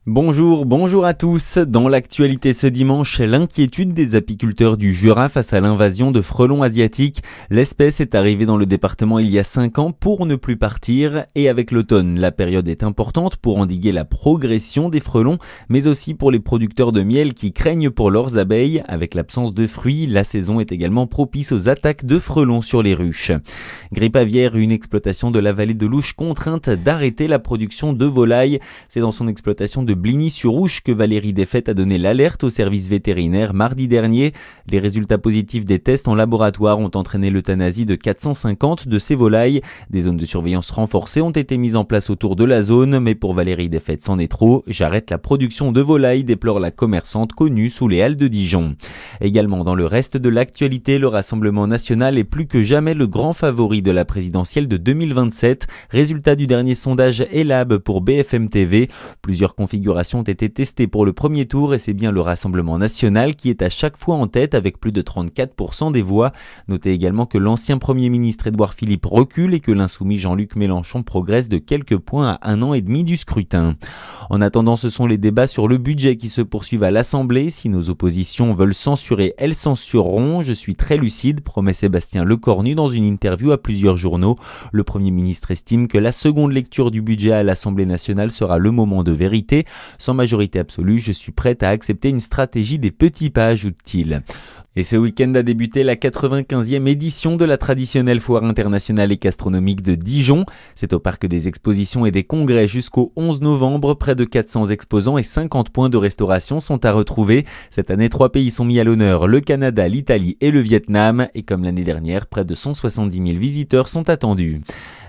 Bonjour à tous. Dans l'actualité ce dimanche, l'inquiétude des apiculteurs du Jura face à l'invasion de frelons asiatiques. L'espèce est arrivée dans le département il y a 5 ans pour ne plus partir et avec l'automne, la période est importante pour endiguer la progression des frelons, mais aussi pour les producteurs de miel qui craignent pour leurs abeilles. Avec l'absence de fruits, la saison est également propice aux attaques de frelons sur les ruches. Grippe aviaire, une exploitation de la vallée de l'Ouche contrainte d'arrêter la production de volailles. C'est dans son exploitation de Bligny-sur-Ouche que Valérie Desfaites a donné l'alerte au service vétérinaire mardi dernier. Les résultats positifs des tests en laboratoire ont entraîné l'euthanasie de 450 de ces volailles. Des zones de surveillance renforcées ont été mises en place autour de la zone, mais pour Valérie Desfaites, c'en est trop. J'arrête la production de volailles, déplore la commerçante connue sous les halles de Dijon. Également dans le reste de l'actualité, le Rassemblement national est plus que jamais le grand favori de la présidentielle de 2027. Résultat du dernier sondage Elab pour BFM TV. Plusieurs configurations ont été testées pour le premier tour et c'est bien le Rassemblement national qui est à chaque fois en tête avec plus de 34% des voix. Notez également que l'ancien Premier ministre Édouard Philippe recule et que l'insoumis Jean-Luc Mélenchon progresse de quelques points à 1 an et demi du scrutin. En attendant, ce sont les débats sur le budget qui se poursuivent à l'Assemblée. Si nos oppositions veulent censurer, elles censureront. Je suis très lucide, promet Sébastien Lecornu dans une interview à plusieurs journaux. Le Premier ministre estime que la seconde lecture du budget à l'Assemblée nationale sera le moment de vérité. Sans majorité absolue, je suis prête à accepter une stratégie des petits pas, ajoute-t-il. Et ce week-end a débuté la 95e édition de la traditionnelle foire internationale et gastronomique de Dijon. C'est au parc des expositions et des congrès jusqu'au 11 novembre. Près de 400 exposants et 50 points de restauration sont à retrouver. Cette année, 3 pays sont mis à l'honneur, le Canada, l'Italie et le Vietnam. Et comme l'année dernière, près de 170 000 visiteurs sont attendus.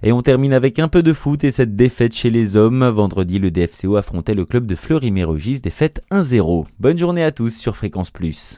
Et on termine avec un peu de foot et cette défaite chez les hommes. Vendredi, le DFCO affrontait le club de Fleury-Mérogis, défaite 1-0. Bonne journée à tous sur Fréquence Plus.